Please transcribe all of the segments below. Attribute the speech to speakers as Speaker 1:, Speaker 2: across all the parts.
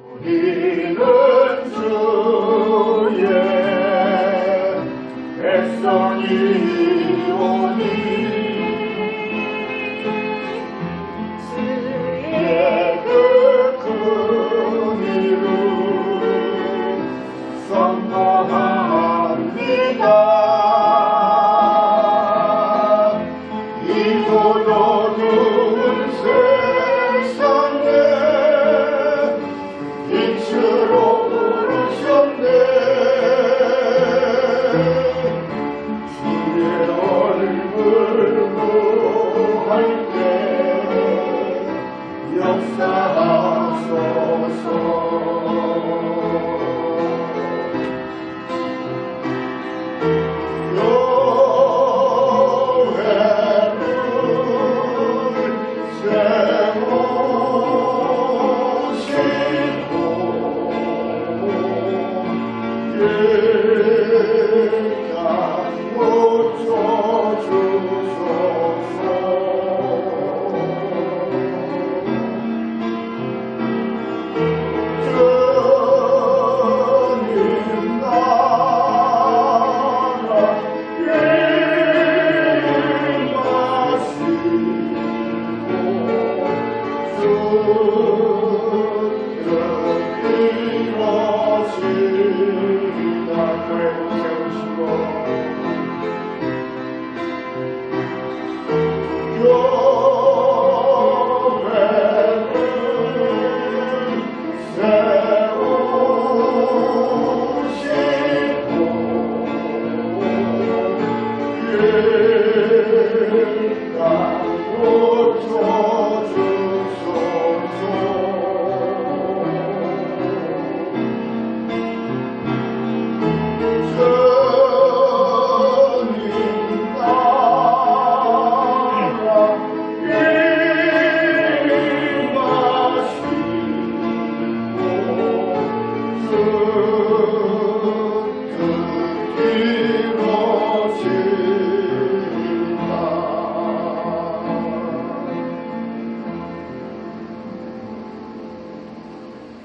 Speaker 1: 우리는 주의 백성이오니 주의 그 긍휼을 선포합니다. 이 고도둔 세상에 빛으로 부르셨네. 주의 얼굴 구할 때 역사하소서.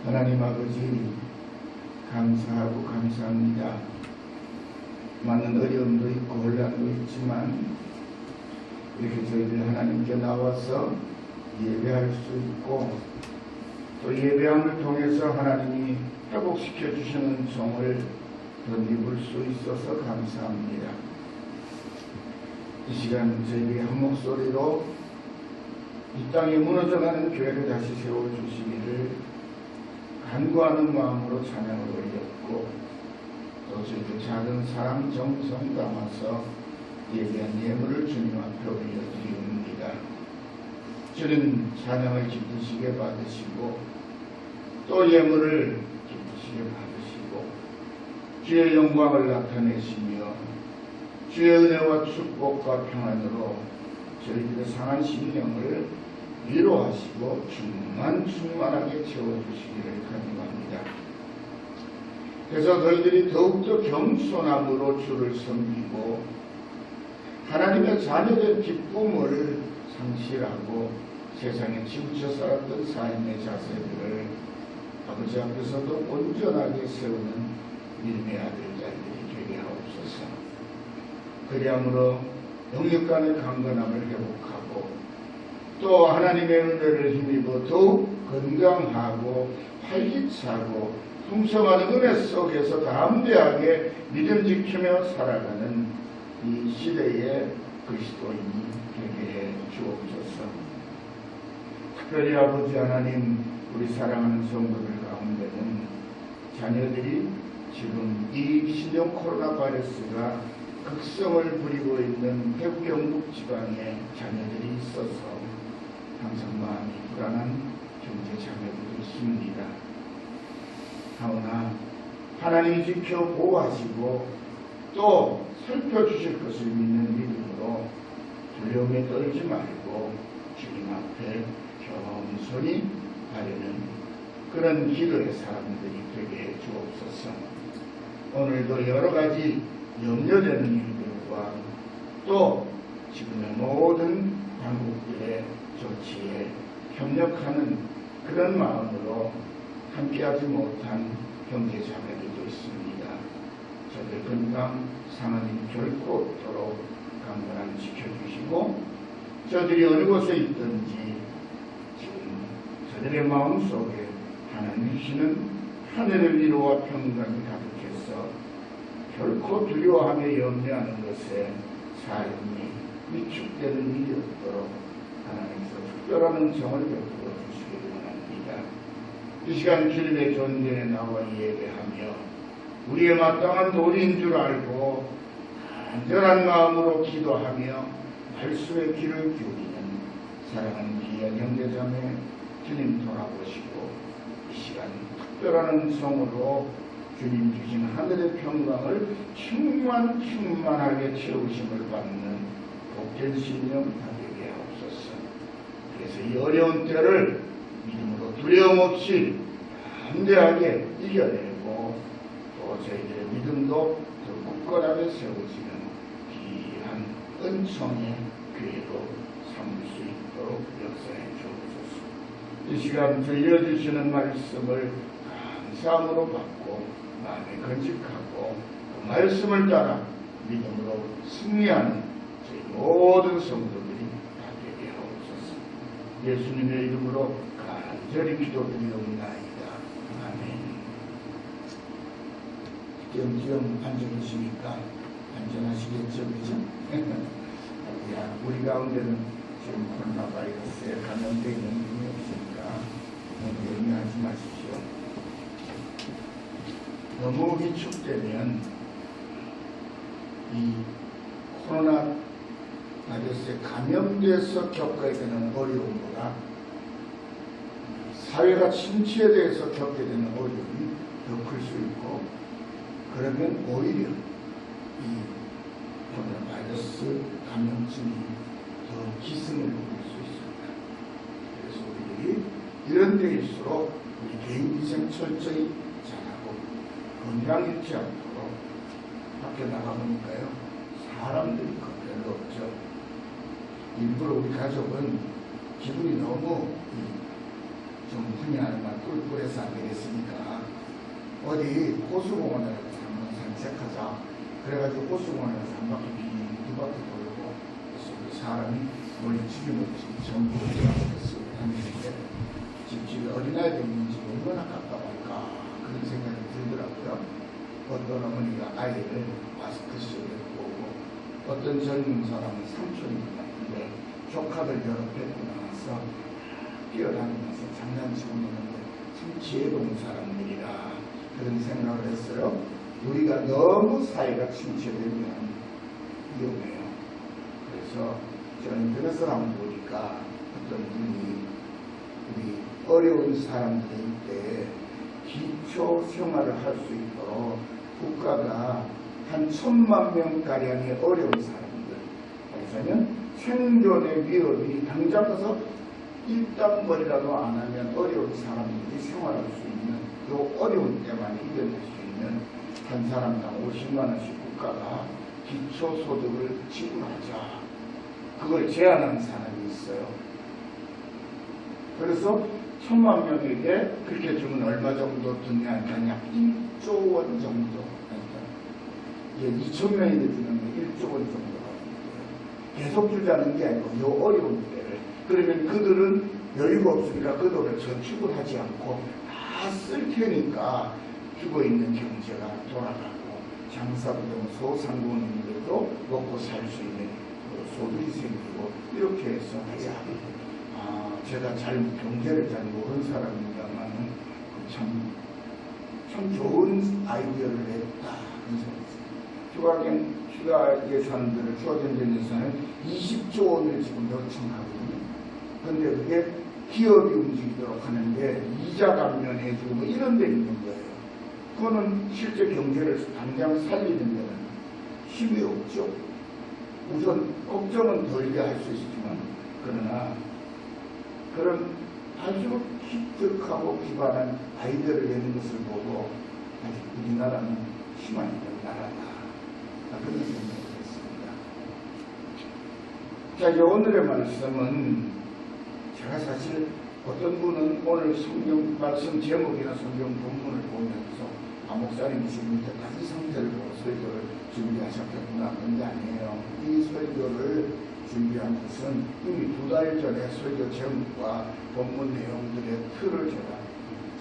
Speaker 2: 하나님 아버지 감사하고 감사합니다. 많은 어려움도 있고 혼란도 있지만 이렇게 저희들 하나님께 나와서 예배할 수 있고 또 예배함을 통해서 하나님이 회복시켜 주시는 종을 덧입을 수 있어서 감사합니다. 이 시간 저희들이 한 목소리로 이 땅에 무너져가는 교회를 다시 세워주시기를 간구하는 마음으로 찬양을 올렸고 또 저희들 작은 사랑 정성 담아서 예배한 예물을 주님 앞에 올려드립니다. 주님 찬양을 기쁘시게 받으시고 또 예물을 기쁘시게 받으시고 주의 영광을 나타내시며 주의 은혜와 축복과 평안으로 저희들의 상한 심령을 위로하시고 충만하게 채워주시기를 간구합니다. 그래서 너희들이 더욱더 겸손함으로 주를 섬기고 하나님의 자녀된 기쁨을 상실하고 세상에 치우쳐 살았던 삶의 자세들을 아버지 앞에서도 온전하게 세우는 믿음의 아들들이 되게 하옵소서. 그리함으로 영육 간의 강건함을 회복하고 또 하나님의 은혜를 힘입어 더욱 건강하고 활기차고 풍성한 은혜 속에서 담대하게 믿음 지키며 살아가는 이 시대의 그리스도인이 되게 해 주옵소서. 특별히 아버지 하나님, 우리 사랑하는 성도들 가운데는 자녀들이 지금 이 신종 코로나 바이러스가 극성을 부리고 있는 태국 영국 지방에 자녀들이 있어서 항상 마음이 불안한 경제 자녀들이 있습니다. 하오나 하나님이 지켜 보호하시고 또 살펴주실 것을 믿는 믿음으로 두려움에 떨지 말고 주님 앞에 겸손히 하려는 그런 기도의 사람들이 되게 해 주옵소서. 오늘도 여러 가지 염려되는 일들과 또 지금의 모든 당국들의 조치에 협력하는 그런 마음으로 함께하지 못한 형제 자매들도 있습니다. 저들 건강 상하님 결코 없도록 강건하게 지켜주시고 저들이 어느 곳에 있든지 지금 저들의 마음속에 하나님 주시는 하늘의 위로와 평강이 가득해서 결코 두려워하며 염려하는 것에 삶이 위축되는 일이 없도록 하나님께서 특별한 은총을 베풀어 주시기를 원합니다. 이 시간 주님의 존재에 나와 예배하며 우리의 마땅한 도리인 줄 알고 간절한 마음으로 기도하며 말씀의 귀를 기울이는 사랑하는 귀한 형제자매 주님 돌아보시고 이 시간 특별한 은총으로 주님 주신 하늘의 평강을 충만하게 채우심을 받는 복된 심령 되게 하옵소서. 그래서 이 어려운 때를 믿음으로 두려움 없이 담대하게 이겨내고 또 저희들의 믿음도 더 굳건하게 세워지는 귀한 은총의 교회로 삼을 수 있도록 역사해 주옵소서. 이 시간 들려주시는 말씀을 감사함으로 받고 마음에 건직하고 그 말씀을 따라 믿음으로 승리하는 저희 모든 성도들이 다 되게 하옵소서. 예수님의 이름으로 간절히 기도드리옵나이다. 아멘. 띄엄띄엄 앉아 계시니까 안전하시겠죠, 그죠? 우리 가운데는 지금 코로나 바이러스에 감염되어 있는 분이 없으니까 염려하지 마십시오. 너무 위축되면 이 코로나 바이러스에 감염돼서 겪어야 되는 어려움보다 사회가 침체돼서 겪게 되는 어려움이 더 클 수 있고, 그러면 오히려 이 코로나 바이러스 감염증이 더 기승을 부릴 수 있습니다. 그래서 우리들이 이런 때일수록 우리 개인위생 철저히 잘하고 건강 잃지 않도록 밖에 나가보니까요, 사람들이 별로 없죠. 일부러 우리 가족은 기분이 너무 좀 분야를 막 꿀꿀해서 안 되겠으니까 어디 호수공원에 가서 한번 산책하자. 그래가지고 호수공원에 가서 한 바퀴 두 바퀴 돌고, 그래서 우리 사람이 머리 죽임없이 전부 쓰고 다니는데 집집에 어린아이들 있는 집이 얼마나 가까울까 그런 생각이 들더라고요. 어떤 어머니가 아이를 마스크 쓰고 오고, 어떤 젊은 사람은 삼촌이 같은데 조카들 여러 뵙고 나와서 뛰어다니면서 장난치고 노는데 참 지혜로운 사람들이라 그런 생각을 했어요. 우리가 너무 사회가 침체되면 위험해요. 그래서 저는 그것을 한번 보니까 어떤 분이 우리 어려운 사람들이 때 기초 생활을 할 수 있도록 국가가 한 1000만 명가량의 어려운 사람들, 그래서는 생존의 위협이 당장 가서 일당벌이라도 안 하면 어려운 사람들이 생활할 수 있는 그 어려운 때만 이겨낼 수 있는 한 사람당 50만 원씩 국가가 기초소득을 지불하자. 그걸 제안한 사람이 있어요. 그래서 1000만 명에게 그렇게 주면 얼마 정도 드냐 하니까 약 1조 원 정도. 그러니까 2,000명에게 주는 게 1조 원 정도가 돼요. 계속 주자는 게 아니고 요 어려운 때를. 그러면 그들은 여유가 없으니까 그 돈을 저축을 하지 않고 다 쓸 테니까 죽어있는 경제가 돌아가고, 장사도 되면 소상공인들도 먹고 살 수 있는 소득이 생기고, 이렇게 해서 제가 경제를 잘 모르는 사람입니다만 참 좋은 아이디어를 냈다 그런 생각이 있어요. 추가 예산들을, 추가경제 예산을 20조 원을 지금 요청하거든요. 그런데 그게 기업이 움직이도록 하는데 이자 감면해주고 뭐 이런 데 있는 거예요. 그거는 실제 경제를 당장 살리는 데는 힘이 없죠. 우선 걱정은 덜게 할 수 있지만, 그러나 그런 아주 기특하고 기발한 아이디어를 내는 것을 보고 아직 우리나라는 희망이 있는 나라다. 그런 생각을 했습니다. 자, 이제 오늘의 말씀은 제가 사실 어떤 분은 오늘 성경 말씀 제목이나 성경 본문을 보면서 목사님이 지금 이때까지 성경을 보고 설교를 준비하셨겠구나. 그런 게 아니에요. 이 설교를 준비한 것은 이미 2달 전에 설교 제목과 본문 내용들의 틀을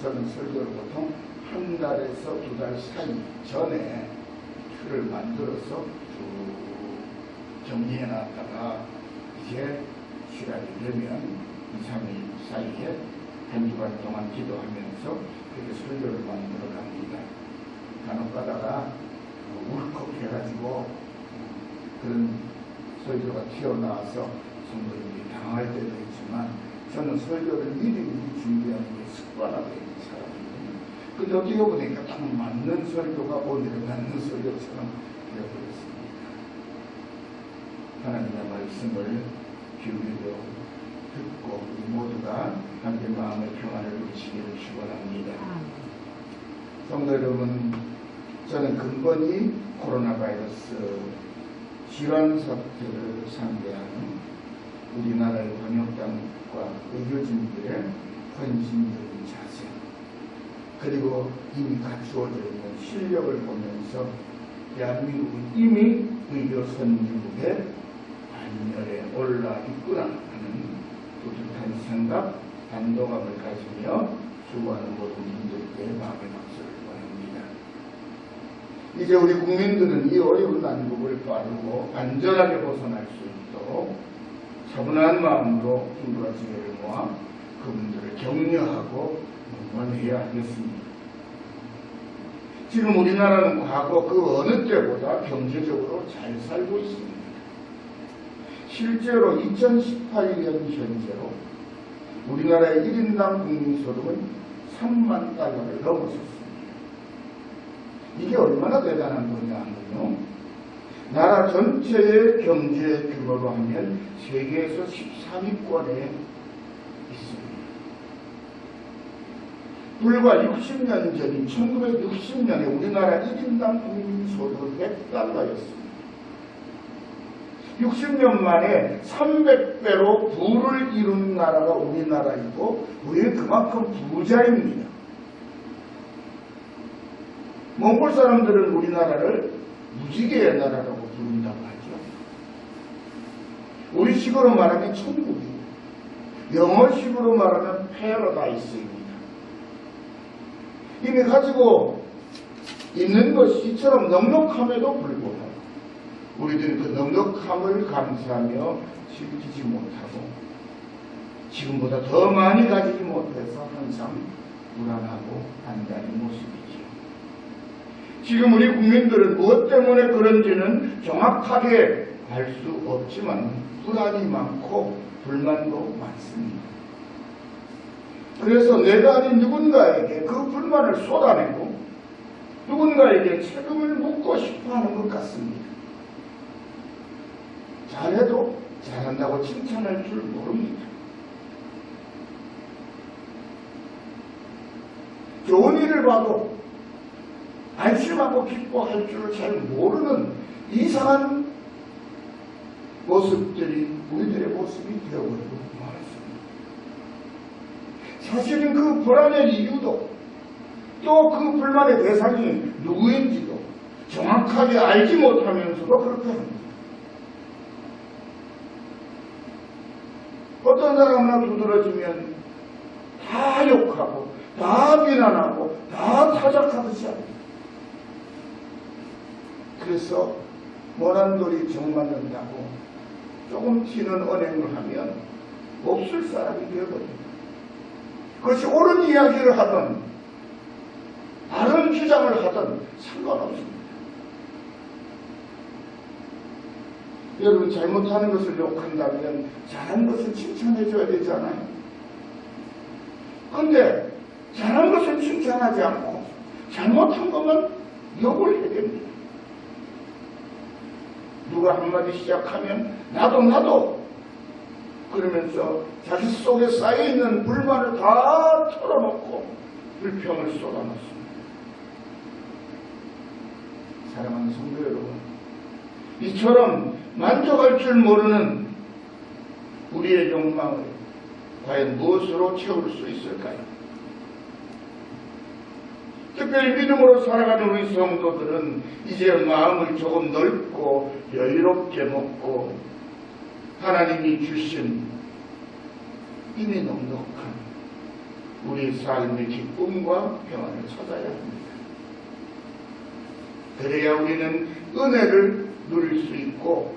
Speaker 2: 저는 설교를 보통 1달에서 2달 사이 전에 틀을 만들어서 쭉 정리해놨다가 이제 시간이 되면 2, 3일 사이에 한 주간 동안 기도하면서 그렇게 설교를 만들어 갑니다. 간혹 가다가 울컥해가지고 그런 설교가 튀어나와서 성도들이 당할 때도 있지만 저는 설교를 미리 준비하는 게 습관화되어 있는 사람이거든요. 근데 어떻게 보니까 딱 맞는 설교가 오늘의 맞는 설교처럼 되어버렸습니다. 하나님의 말씀을 기울이고 듣고 우리 모두가 함께 마음의 평안을 누리시기를 축원합니다. 성도 여러분, 저는 근본이 코로나 바이러스 질환 사태를 상대하는 우리나라의 방역당과 의료진들의 헌신적인 자세, 그리고 이미 갖추어져 있는 실력을 보면서 대한민국은 이미 의료 선진국의 반열에 올라 있구나 하는 뿌듯한 생각, 안도감을 가지며 수고하는 모든 분들께 마음의 박수를 원합니다. 이제 우리 국민들은 이 어려운 난국을 빠르고 안전하게 벗어날 수 있도록 차분한 마음으로 힘과 지혜를 모아 그분들을 격려하고 응원해야 하겠습니다. 지금 우리나라는 과거 그 어느 때보다 경제적으로 잘 살고 있습니다. 실제로 2018년 현재로 우리나라의 1인당 국민소득은 3만 달러를 넘어섰습니다. 이게 얼마나 대단한 거냐면요, 나라 전체의 경제 규모로 하면 세계에서 13위권에 있습니다. 불과 60년 전인 1960년에 우리나라 1인당 국민소득은 100달러였습니다. 60년 만에 300배로 부를 이룬 나라가 우리나라이고 우리는 그만큼 부자입니다. 몽골 사람들은 우리나라를 무지개의 나라라고 부른다고 하죠. 우리식으로 말하면 천국이고 영어식으로 말하면 패러다이스입니다. 이미 가지고 있는 것이 이처럼 넉넉함에도 불구하고 우리들은 그 넉넉함을 감사하며 즐기지 못하고 지금보다 더 많이 가지지 못해서 항상 불안하고 안달인 모습이지요. 지금 우리 국민들은 무엇 때문에 그런지는 정확하게 알 수 없지만 불안이 많고 불만도 많습니다. 그래서 내가 아닌 누군가에게 그 불만을 쏟아내고 누군가에게 책임을 묻고 싶어하는 것 같습니다. 잘해도 잘한다고 칭찬할 줄 모릅니다. 좋은 일을 봐도 안심하고 기뻐할 줄을 잘 모르는 이상한 모습들이 우리들의 모습이 되어버리고 말았습니다. 사실은 그 불안의 이유도 또 그 불만의 대상이 누구인지도 정확하게 알지 못하면서도 그렇게 합니다. 어떤 사람 하나 두드러지면 다 욕하고 다 비난하고 다 타작하듯이 합니다. 그래서 모난 돌이 정 맞는다고 조금 튀는 언행을 하면 없을 사람이 되어버립니다. 그것이 옳은 이야기를 하든 다른 주장을 하든 상관없습니다. 여러분, 잘못하는 것을 욕한다면 잘한 것을 칭찬해줘야 되잖아요. 그런데 잘한 것을 칭찬하지 않고 잘못한 것만 욕을 해야 됩니다. 누가 한마디 시작하면 나도 그러면서 자기 속에 쌓여있는 불만을 다 털어놓고 불평을 쏟아놓습니다. 사랑하는 성도 여러분, 이처럼 만족할 줄 모르는 우리의 욕망을 과연 무엇으로 채울 수 있을까요? 특별히 믿음으로 살아가는 우리 성도들은 이제 마음을 조금 넓고 여유롭게 먹고 하나님이 주신 이미 넉넉한 우리 삶의 기쁨과 평안을 찾아야 합니다. 그래야 우리는 은혜를 누릴 수 있고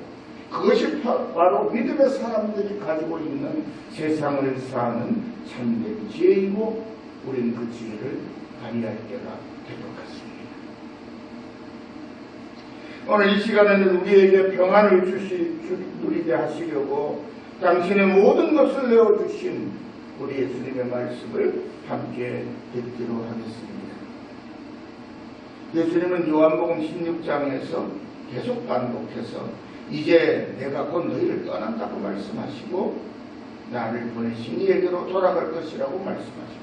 Speaker 2: 그것이 바로 믿음의 사람들이 가지고 있는 세상을 사는 참된 지혜이고 우리는 그 지혜를 발휘할 때가 될 것 같습니다. 오늘 이 시간에는 우리에게 평안을 누리게 하시려고 당신의 모든 것을 내어주신 우리 예수님의 말씀을 함께 듣기로 하겠습니다. 예수님은 요한복음 16장에서 계속 반복해서 이제 내가 곧 너희를 떠난다고 말씀하시고 나를 보내신 이에게로 돌아갈 것이라고 말씀하십니다.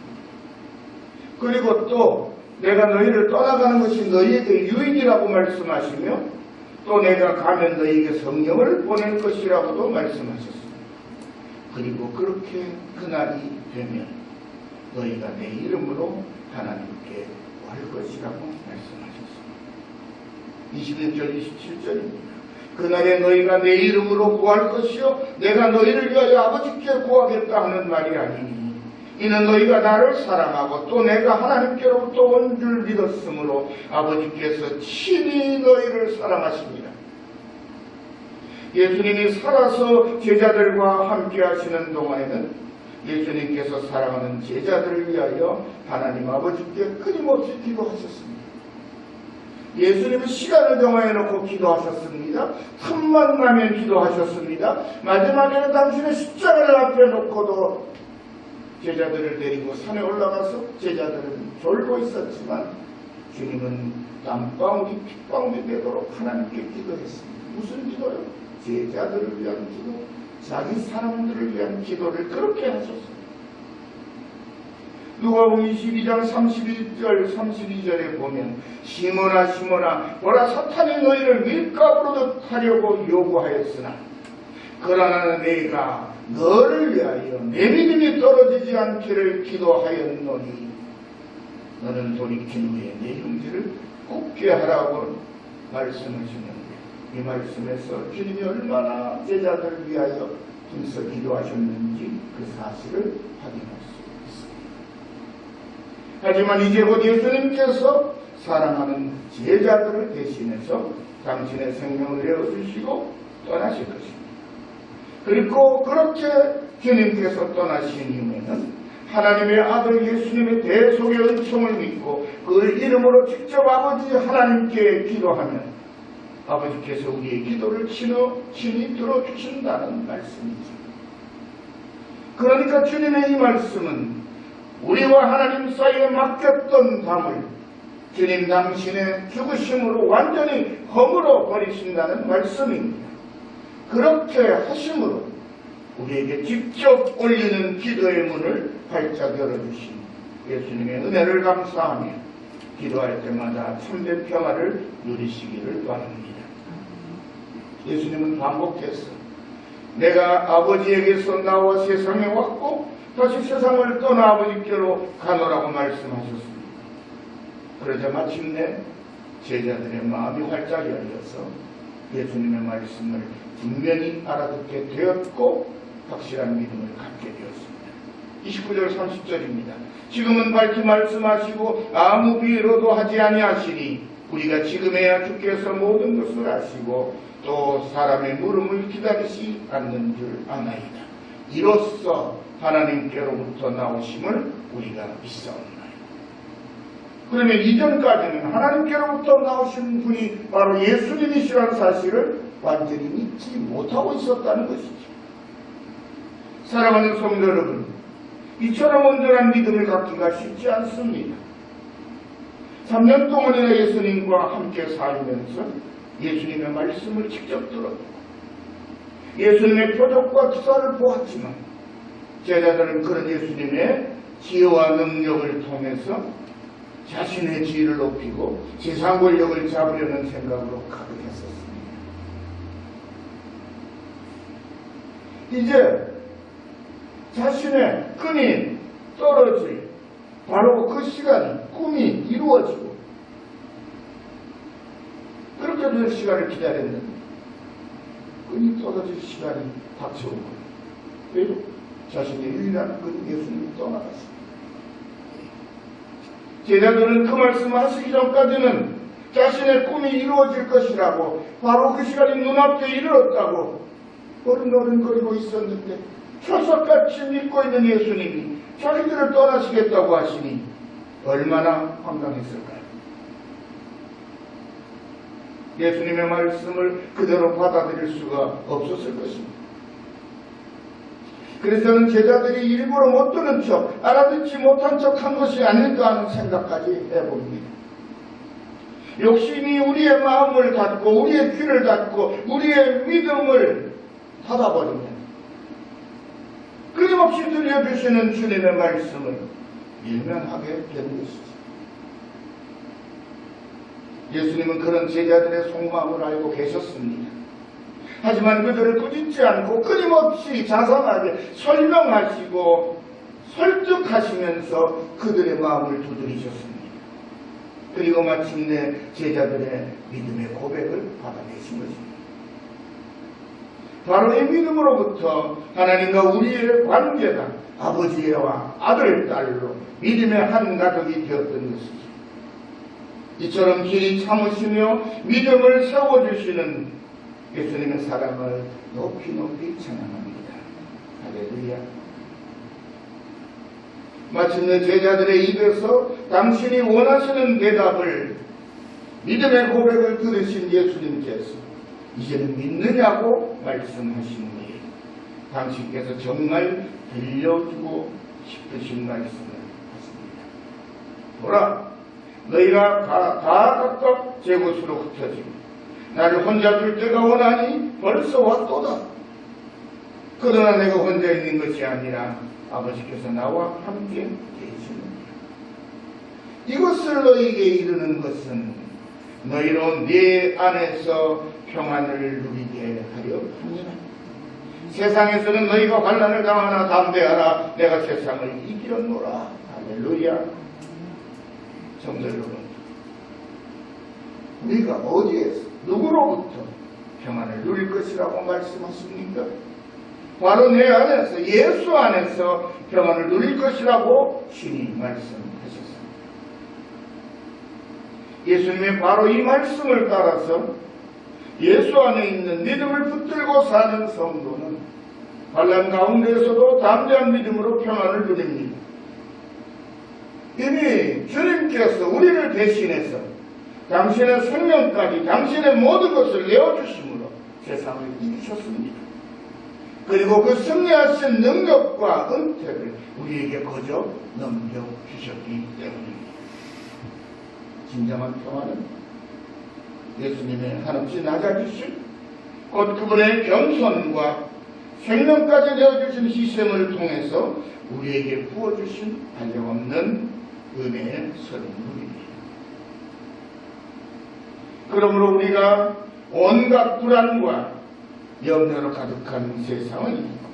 Speaker 2: 그리고 또 내가 너희를 떠나가는 것이 너희에게 유익이라고 말씀하시며 또 내가 가면 너희에게 성령을 보낼 것이라고도 말씀하셨습니다. 그리고 그렇게 그날이 되면 너희가 내 이름으로 하나님께 올 것이라고 말씀하셨습니다. 26절 27절입니다. 그날에 너희가 내 이름으로 구할 것이요 내가 너희를 위하여 아버지께 구하겠다 하는 말이 아니니 이는 너희가 나를 사랑하고 또 내가 하나님께로부터 온 줄 믿었으므로 아버지께서 친히 너희를 사랑하십니다. 예수님이 살아서 제자들과 함께 하시는 동안에는 예수님께서 사랑하는 제자들을 위하여 하나님 아버지께 끊임없이 기도하셨습니다. 예수님은 시간을 정해놓고 기도하셨습니다. 틈만 나면 기도하셨습니다. 마지막에는 당신의 십자가를 앞에 놓고도 제자들을 데리고 산에 올라가서 제자들은 졸고 있었지만 주님은 땀방울이 핏방울이 되도록 하나님께 기도했습니다. 무슨 기도요? 제자들을 위한 기도, 자기 사람들을 위한 기도를 그렇게 하셨습니다. 누가복음 22장 31절 32절에 보면 시몬아 시몬아 보라 사탄이 너희를 밀가루로 하려고 요구하였으나 그러나 내가 너를 위하여 내 믿음이 떨어지지 않기를 기도하였노니 너는 돌이킨 후에 내 형제를 굳게 하라고 말씀하시는데 이 말씀에서 주님이 얼마나 제자들을 위하여 힘써 기도하셨는지 그 사실을 확인할 수 있습니다. 하지만 이제 곧 예수님께서 사랑하는 제자들을 대신해서 당신의 생명을 내어주시고 떠나실 것입니다. 그리고 그렇게 주님께서 떠나신 이후에는 하나님의 아들 예수님의 대속의 은총을 믿고 그 이름으로 직접 아버지 하나님께 기도하면 아버지께서 우리의 기도를 친히 들어주신다는 말씀이죠. 그러니까 주님의 이 말씀은 우리와 하나님 사이에 맡겼던 담을 주님 당신의 죽으심으로 완전히 허물어 버리신다는 말씀입니다. 그렇게 하심으로 우리에게 직접 올리는 기도의 문을 활짝 열어주신 예수님의 은혜를 감사하며 기도할 때마다 참된 평화를 누리시기를 바랍니다. 예수님은 반복해서 내가 아버지에게서 나와 세상에 왔고 다시 세상을 떠나 아버지께로 가노라고 말씀하셨습니다. 그러자 마침내 제자들의 마음이 활짝 열려서 예수님의 말씀을 분명히 알아듣게 되었고 확실한 믿음을 갖게 되었습니다. 29절 30절입니다. 지금은 밝히 말씀하시고 아무 비로도 하지 아니하시니 우리가 지금에야 주께서 모든 것을 아시고 또 사람의 물음을 기다리시 않는 줄 아나이다. 이로써 하나님께로부터 나오심을 우리가 믿사옵나이다. 그러면 이전까지는 하나님께로부터 나오신 분이 바로 예수님이시라는 사실을 완전히 믿지 못하고 있었다는 것이죠. 사랑하는 성도 여러분, 이처럼 온전한 믿음을 갖기가 쉽지 않습니다. 3년 동안이나 예수님과 함께 살면서 예수님의 말씀을 직접 들었고 예수님의 표적과 기사를 보았지만 제자들은 그런 예수님의 지혜와 능력을 통해서 자신의 지위를 높이고 세상 권력을 잡으려는 생각으로 가득했었습니다. 이제 자신의 끈이 떨어질 바로 그 시간이 꿈이 이루어지고 그렇게 될 시간을 기다렸는데 끈이 떨어질 시간이 닥쳐온 거예요. 왜요? 자신의 유일한 끈 예수님이 떠나갔습니다. 제자들은 그 말씀을 하시기 전까지는 자신의 꿈이 이루어질 것이라고 바로 그 시간이 눈앞에 이르렀다고 어른어른거리고 있었는데 철석같이 믿고 있는 예수님이 자기들을 떠나시겠다고 하시니 얼마나 황당했을까요? 예수님의 말씀을 그대로 받아들일 수가 없었을 것입니다. 그래서는 제자들이 일부러 못 들은 척, 알아듣지 못한 척 한 것이 아닐까 하는 생각까지 해봅니다. 욕심이 우리의 마음을 닫고 우리의 귀를 닫고 우리의 믿음을 닫아버리면 끊임없이 들려주시는 주님의 말씀을 일면하게 되는 것이죠. 예수님은 그런 제자들의 속마음을 알고 계셨습니다. 하지만 그들을 꾸짖지 않고 끊임없이 자상하게 설명하시고 설득하시면서 그들의 마음을 두드리셨습니다. 그리고 마침내 제자들의 믿음의 고백을 받아내신 것입니다. 바로 이 믿음으로부터 하나님과 우리의 관계가 아버지와 아들, 딸로 믿음의 한 가족이 되었던 것이죠. 이처럼 길이 참으시며 믿음을 세워주시는 예수님의 사랑을 높이 높이 찬양합니다. 할렐루야. 마침내 제자들의 입에서 당신이 원하시는 대답을 믿음의 고백을 들으신 예수님께서 이제는 믿느냐고 말씀하시는 거예요. 당신께서 정말 들려주고 싶으신 말씀을 하십니다. 보라, 너희가 다 각각 제 곳으로 흩어지고 나를 혼자 둘 때가 오나니 벌써 왔도다. 그러나 내가 혼자 있는 것이 아니라 아버지께서 나와 함께 계시느니라. 이것을 너희에게 이르는 것은 너희로 내 안에서 평안을 누리게 하려 함이라. 세상에서는 너희가 환난을 당하나 담대하라. 내가 세상을 이기렸노라. 할렐루야. 성도 여러분, 우리가 어디에서 누구로부터 평안을 누릴 것이라고 말씀하십니까? 바로 내 안에서, 예수 안에서 평안을 누릴 것이라고 주님 말씀하셨습니다. 예수님의 바로 이 말씀을 따라서 예수 안에 있는 믿음을 붙들고 사는 성도는 환난 가운데에서도 담대한 믿음으로 평안을 누립니다. 이미 주님께서 우리를 대신해서 당신의 생명까지 당신의 모든 것을 내어주심으로 세상을 이기셨습니다. 그리고 그 승리하신 능력과 은혜를 우리에게 거저 넘겨주셨기 때문입니다. 진정한 평화는 예수님의 한없이 낮아지신 곧 그분의 겸손과 생명까지 내어주신 희생을 통해서 우리에게 부어주신 한량없는 은혜의 선물입니다. 그러므로 우리가 온갖 불안과 염려로 가득한 세상을 이기고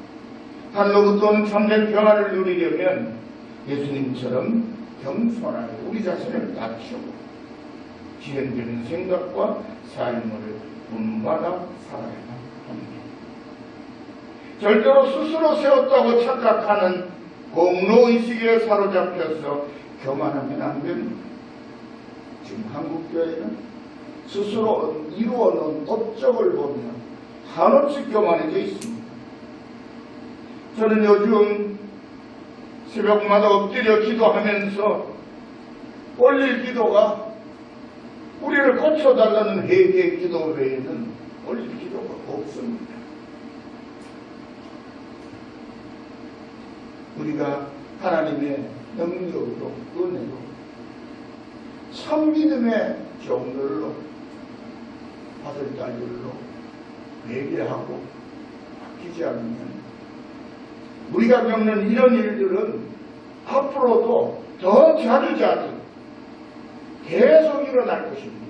Speaker 2: 하늘로부터 오는 참된 평화를 누리려면 예수님처럼 겸손하게 우리 자신을 낮추고 지연되는 생각과 삶을 본받아 살아야 합니다. 절대로 스스로 세웠다고 착각하는 공로의식에 사로잡혀서 교만하면 안 됩니다. 지금 한국교회는 스스로 이루어놓은 업적을 보면 한없이 교만해져 있습니다. 저는 요즘 새벽마다 엎드려 기도하면서 올릴 기도가 우리를 고쳐달라는 회개 기도 외에는 올릴 기도가 없습니다. 우리가 하나님의 능력으로, 은혜로, 참 믿음의 종들로, 아들, 딸들로 회개하고 바뀌지 않으면 우리가 겪는 이런 일들은 앞으로도 더 자주자주 계속 일어날 것입니다.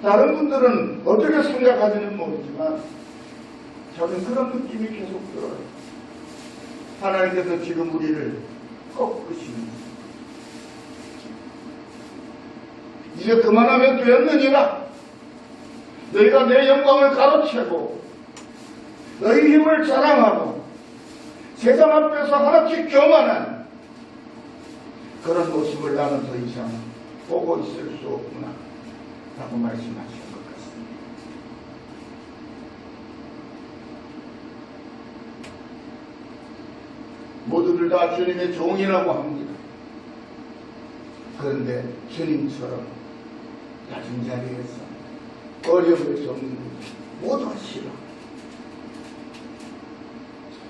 Speaker 2: 다른 분들은 어떻게 생각하지는 모르지만 저는 그런 느낌이 계속 들어요. 하나님께서 지금 우리를 꺾으시는, 이제 그만하면 되었느니라. 너희가 내 영광을 가로채고 너희 힘을 자랑하고 세상 앞에서 하나씩 교만한 그런 모습을 나는 더 이상 보고 있을 수 없구나 라고 말씀하신 것 같습니다. 모두들 다 주님의 종이라고 합니다. 그런데 주님처럼 낮은 자리에서 어려움을 겪는 모두가 싫어.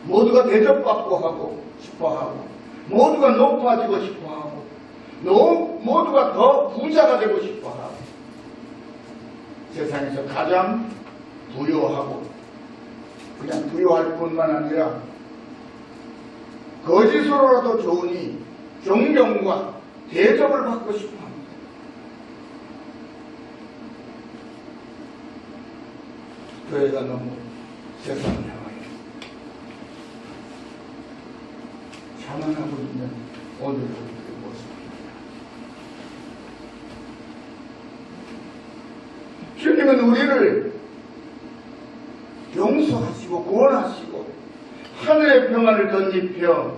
Speaker 2: 모두가 대접받고 하고 싶어하고, 모두가 높아지고 싶어하고, 모두가 더 부자가 되고 싶어하고, 세상에서 가장 부유하고, 그냥 부유할 뿐만 아니라 거짓으로라도 좋으니 존경과 대접을 받고 싶어합니다. 교회가 너무 세상을 향하여 자만하고 있는 오늘 우리의 모습입니다. 주님은 우리를 용서하시고 구원하시고 하늘의 평안을 덧입혀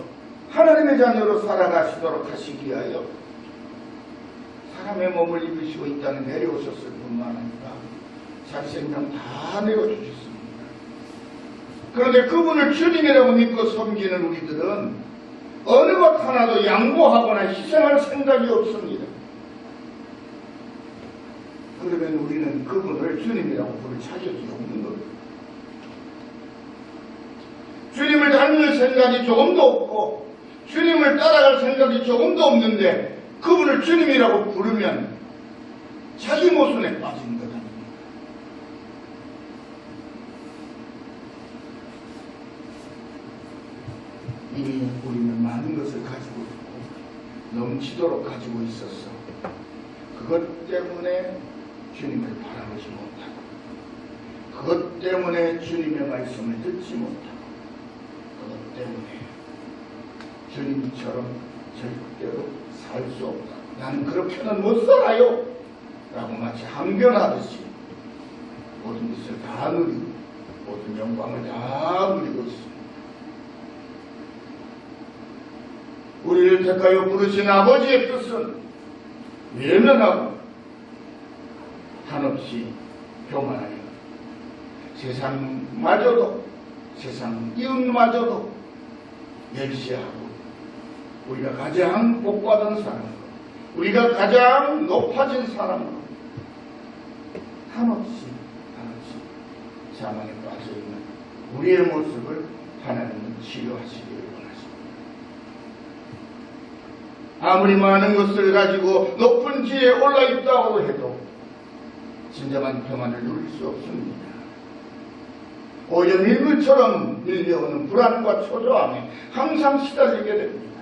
Speaker 2: 하나님의 자녀로 살아가시도록 하시기 위하여 사람의 몸을 입으시고 이 땅에 내려오셨을 뿐만 아니라 자기 생명 다 내어주셨습니다. 그런데 그분을 주님이라고 믿고 섬기는 우리들은 어느 것 하나도 양보하거나 희생할 생각이 없습니다. 그러면 우리는 그분을 주님이라고 부를 자격이 없는 겁니다. 주님을 닮을 생각이 조금도 없고 주님을 따라갈 생각이 조금도 없는데 그분을 주님이라고 부르면 자기 모순에 빠진 것 아닙니까? 이미 우리는 많은 것을 가지고 있고 넘치도록 가지고 있었어. 그것 때문에 주님을 바라보지 못하고, 그것 때문에 주님의 말씀을 듣지 못하고, 그것 때문에 주님처럼 절대로 살 수 없다. 나는 그렇게는 못 살아요. 라고 마치 항변하듯이 모든 것을 다 누리고 모든 영광을 다 누리고 있습니다. 우리를 택하여 부르신 아버지의 뜻은 외면하고 한없이 교만하여 세상마저도, 세상 이웃마저도 멸시하고 우리가 가장 복받은 사람으로, 우리가 가장 높아진 사람으로 한없이 자만에 빠져있는 우리의 모습을 하나님은 치료하시기를 원하십니다. 아무리 많은 것을 가지고 높은 지에 올라있다고 해도 진정한 평안을 누릴 수 없습니다. 오히려 밀물처럼 밀려오는 불안과 초조함에 항상 시달리게 됩니다.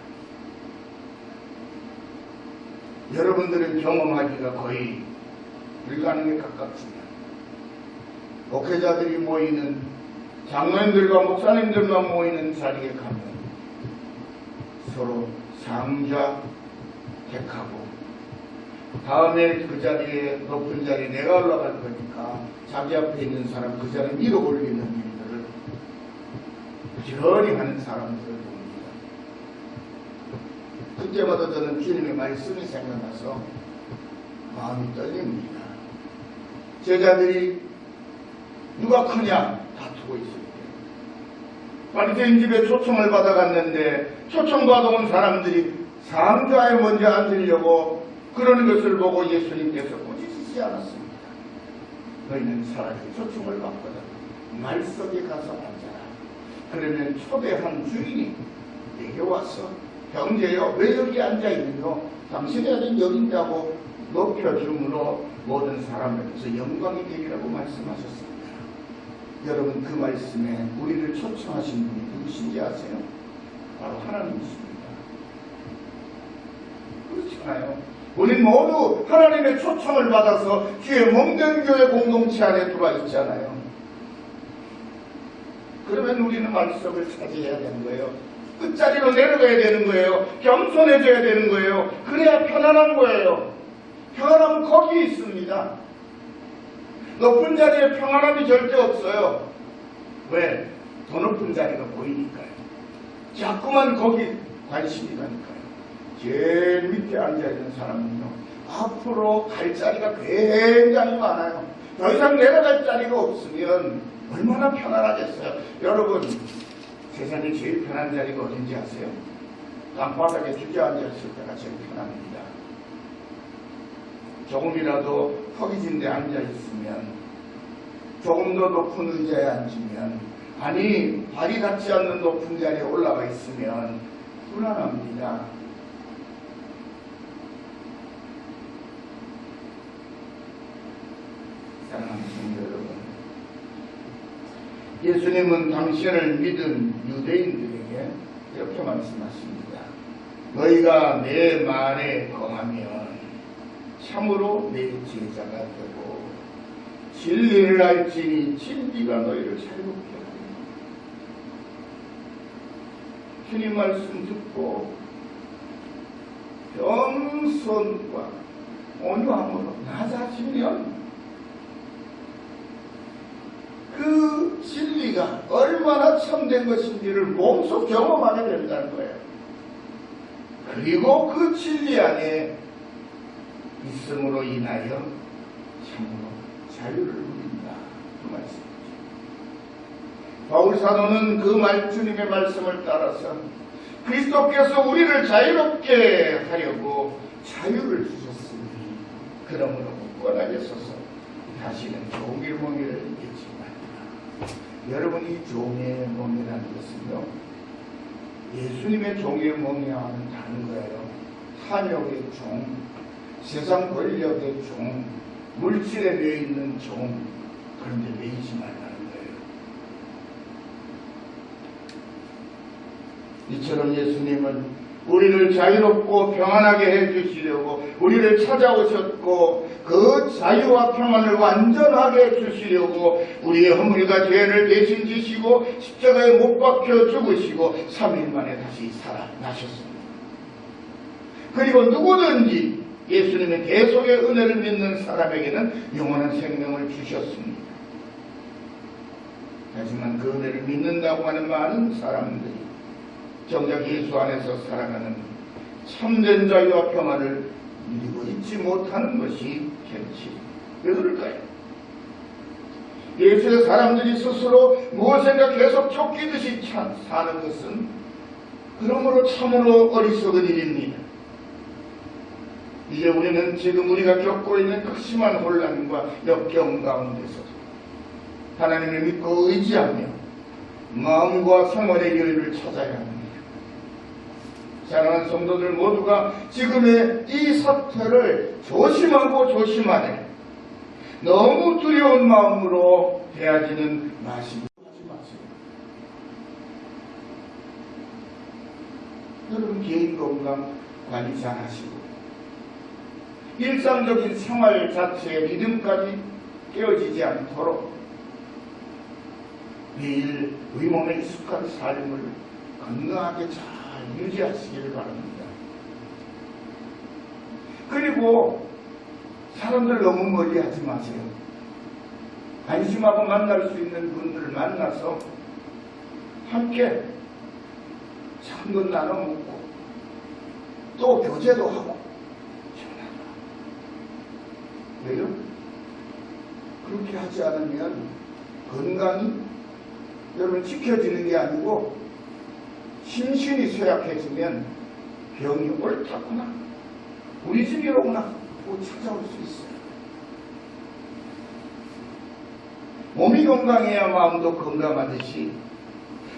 Speaker 2: 여러분들은 경험하기가 거의 불가능에 가깝습니다. 목회자들이 모이는, 장로님들과 목사님들만 모이는 자리에 가면 서로 상좌 택하고 다음에 그 자리에, 높은 자리에 내가 올라갈 거니까 자기 앞에 있는 사람 그 자리에 밀어 올리는 일들을 부지런히 하는 사람들을 봅니다. 그때마다 저는 주님의 말씀이 생각나서 마음이 떨립니다. 제자들이 누가 크냐 다투고 있을 때 바리새인 집에 초청을 받아갔는데 초청받아 온 사람들이 상좌에 먼저 앉으려고 그러는 것을 보고 예수님께서 꾸짖으시지 않았습니다. 너희는 차라리 초청을 받거든 말 속에 가서 앉아라. 그러면 초대한 주인이 내게 와서 형제여 왜 여기 앉아있느냐, 당신이 아직 여기 있다고 높여줌으로 모든 사람에게서 영광이 되리라고 말씀하셨습니다. 여러분, 그 말씀에 우리를 초청하신 분이 누구신지 아세요? 바로 하나님이십니다. 그렇잖아요. 우리 모두 하나님의 초청을 받아서 주의 몸된 교회 공동체 안에 들어와 있잖아요. 그러면 우리는 말씀을 차지해야 되는 거예요. 끝자리로 내려가야 되는 거예요. 겸손해져야 되는 거예요. 그래야 편안한 거예요. 평안함은 거기 있습니다. 높은 자리에 평안함이 절대 없어요. 왜? 더 높은 자리가 보이니까요. 자꾸만 거기 관심이 가니까요. 제일 밑에 앉아있는 사람은요, 앞으로 갈 자리가 굉장히 많아요. 더 이상 내려갈 자리가 없으면 얼마나 편안하겠어요. 여러분, 세상에 제일 편한 자리가 어딘지 아세요? 땅바닥에 주저앉았을 때가 제일 편합니다. 조금이라도 허기진 데 앉아있으면, 조금 더 높은 의자에 앉으면, 아니 발이 닿지 않는 높은 자리에 올라가 있으면 불안합니다. 사랑하는 성도 여러분, 예수님은 당신을 믿은 유대인들에게 이렇게 말씀하십니다. 너희가 내 말에 거하면 참으로 내 제자가 되고 진리를 알지니 진리가 너희를 자유롭게 하리라. 주님 말씀 듣고 겸손과 온유함으로 낮아지면 그 진리가 얼마나 참된 것인지를 몸소 경험하게 된다는 거예요. 그리고 그 진리 안에 있음으로 인하여 참으로 자유를 누린다. 그 말씀이죠. 바울 사도는 그 주님의 말씀을 따라서 그리스도께서 우리를 자유롭게 하려고 자유를 주셨으니 그러므로 굳건하게 서서 다시는 종의 멍에를 이기지 말라. 여러분이 종의 멍이라는 것은요, 예수님의 종의 멍이와는 다른 거예요. 탐욕의 종, 세상 권력의 종, 물질에 매여 있는 종, 그런 데 매이지 말라는 거예요. 이처럼 예수님은 우리를 자유롭고 평안하게 해주시려고 우리를 찾아오셨고 그 자유와 평안을 완전하게 해주시려고 우리의 허물과 죄를 대신 지시고 십자가에 못 박혀 죽으시고 3일 만에 다시 살아나셨습니다. 그리고 누구든지 예수님의 계속의 은혜를 믿는 사람에게는 영원한 생명을 주셨습니다. 하지만 그 은혜를 믿는다고 하는 많은 사람들이 정작 예수 안에서 살아가는 참된 자유와 평안을 누리고 있지 못하는 것이 현실. 왜 그럴까요? 예수의 사람들이 스스로 무엇인가 계속 쫓기듯이 사는 것은 그러므로 참으로 어리석은 일입니다. 이제 우리는 지금 우리가 겪고 있는 극심한 혼란과 역경 가운데서 하나님을 믿고 의지하며 마음과 생활의 여유를 찾아야 합니다. 사랑하는 성도들 모두가 지금의 이 사태를 조심하고 조심하되 너무 두려운 마음으로 대하지는 마시고 하지 마세요. 여러분 개인 건강 관리 잘 하시고 일상적인 생활 자체의 리듬까지 깨어지지 않도록 매일 의몸에 익숙한 삶을 건강하게 잘 유지하시기를 바랍니다. 그리고 사람들 너무 멀리 하지 마세요. 안심하고 만날 수 있는 분들을 만나서 함께 참건 나눠 먹고 또 교제도 하고 왜요? 그렇게 하지 않으면 건강이 여러분 지켜지는 게 아니고 심신이 쇠약해지면 병이 옳다구나 우리 집이로구나 하고 찾아올 수 있어요. 몸이 건강해야 마음도 건강하듯이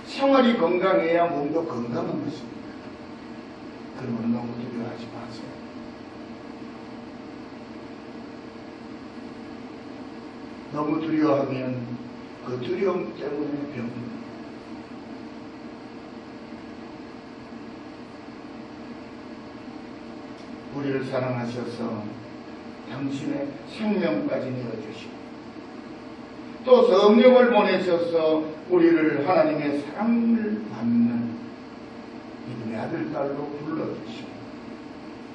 Speaker 2: 생활이 건강해야 몸도 건강한 것입니다. 그러면 너무 두려워하지 마세요. 너무 두려워하면 그 두려움 때문에 병입니다. 우리를 사랑하셔서 당신의 생명까지 내어주시고 또 성령을 보내셔서 우리를 하나님의 사랑을 받는 믿음의 아들, 딸로 불러주시고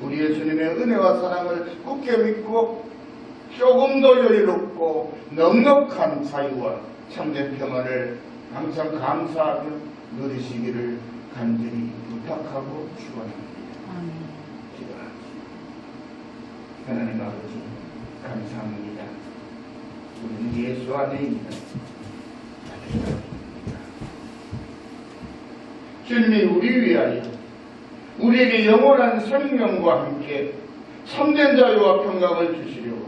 Speaker 2: 우리 예수님의 은혜와 사랑을 굳게 믿고 조금 더 여유롭고 넉넉한 자유와 참된 평안을 항상 감사하며 누리시기를 간절히 부탁하고 축원합니다. 기도합니다. 하나님 아버지 감사합니다. 우리는 예수 안에 있는 자들입니다. 주님이 우리 위하여 우리에게 영원한 생명과 함께 참된 자유와 평강을 주시려고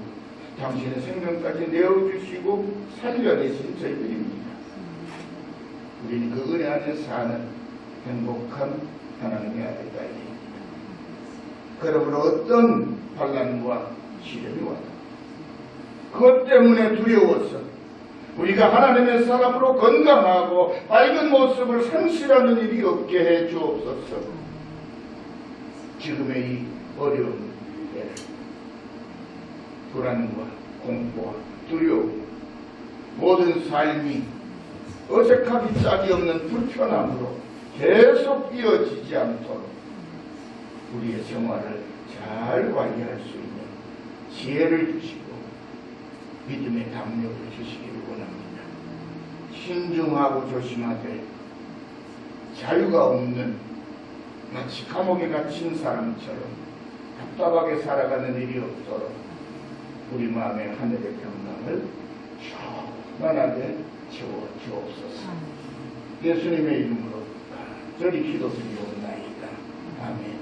Speaker 2: 당신의 생명까지 내어주시고 살려내신 저희들입니다. 우리는 그 은혜 안에 사는 행복한 하나님의 아들, 딸입니다. 그러므로 어떤 반란과 시련이 와도 그것 때문에 두려워서 우리가 하나님의 사람으로 건강하고 밝은 모습을 상실하는 일이 없게 해 주옵소서. 지금의 이 어려운 때를 불안과 공포와 두려움, 모든 삶이 어색하기 짝이 없는 불편함으로 계속 이어지지 않도록 우리의 생활을 잘 관리할 수 있는 지혜를 주시고 믿음의 담력을 주시기를 원합니다. 신중하고 조심하되 자유가 없는 마치 감옥에 갇힌 사람처럼 답답하게 살아가는 일이 없도록 우리 마음의 하늘의 평강을 충만하게 채워 주옵소서. 예수님의 이름으로 간절히 기도드리옵나이다. 아멘.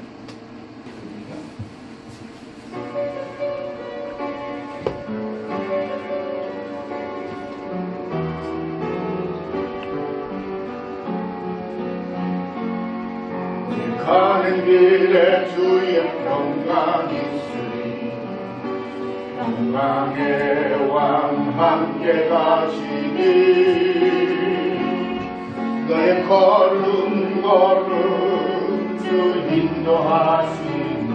Speaker 2: 가는 길에 주의 평강이 있으리 평강의 왕 함께 가시니 너의 걸음 주 인도하시니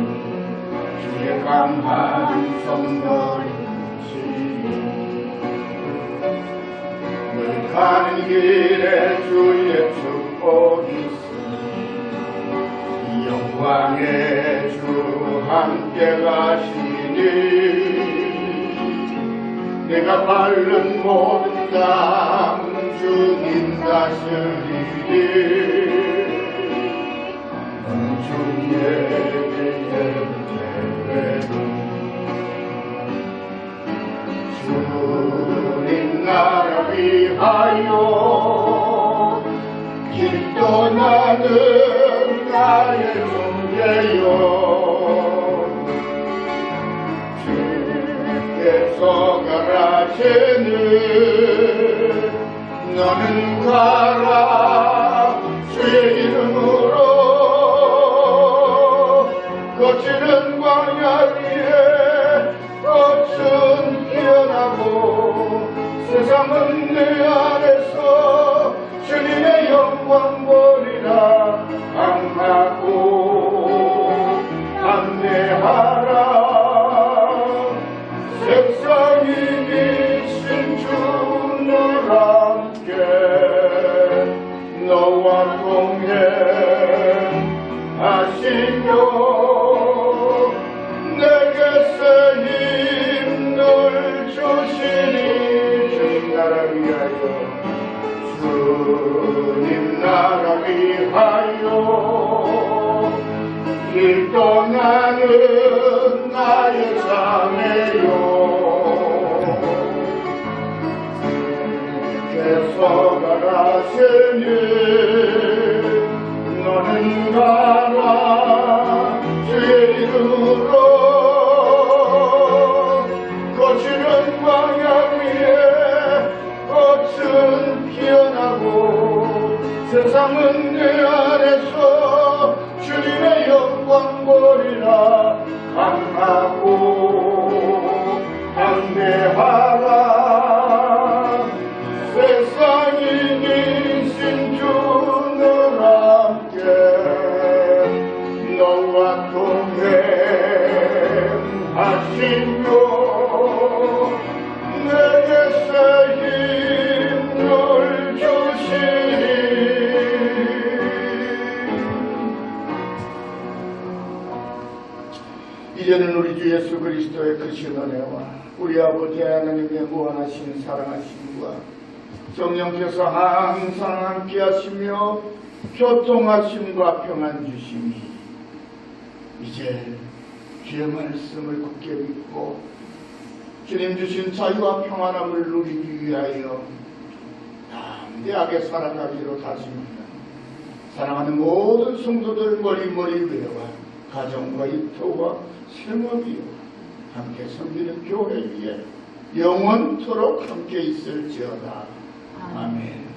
Speaker 2: 주의 강한 성령이 너의 가는 길에 주의 축복이 있으니 영광의 주 함께 가시니 내가 밟는 모든 땅 주님 다스리니 주의 주님 나라 위하여 길 떠나는 나의 존재여 주께서 가라시는 너는 가라 주의 이름으로 거칠은 광야 위에 꽃은 피어나고 세상은 내 안에서 주님의 영광 보리라 강하고 담대하라 세상이 이신 주 너와 함께 너와 동행하시며 내게서 힘을 주시니 주님 나라 위하여 주님 나라 위하여 길 떠나는 나의 자매요 주께서 가라시니 너는 가라 주의 이름으로 거칠은 광야 위에 꽃은 피어나고 세상은 내 안에서 주님의 영광 보리라 강하고 담대하라 세상이 이신 주 너와 함께 너와 동행하시며 내게서 이제는 우리 주 예수 그리스도의 크신 은혜와 우리 아버지 하나님의 무한하신 사랑하심과 성령께서 항상 함께하시며 교통하심과 평안 주심이 이제 주의 말씀을 굳게 믿고 주님 주신 자유와 평안함을 누리기 위하여 담대하게 살아가기로 다짐합니다. 사랑하는 모든 성도들 머리머리 위에와 가정과 일터와 생업이요 함께 섬기는 교회 위에 영원토록 함께 있을지어다. 아멘.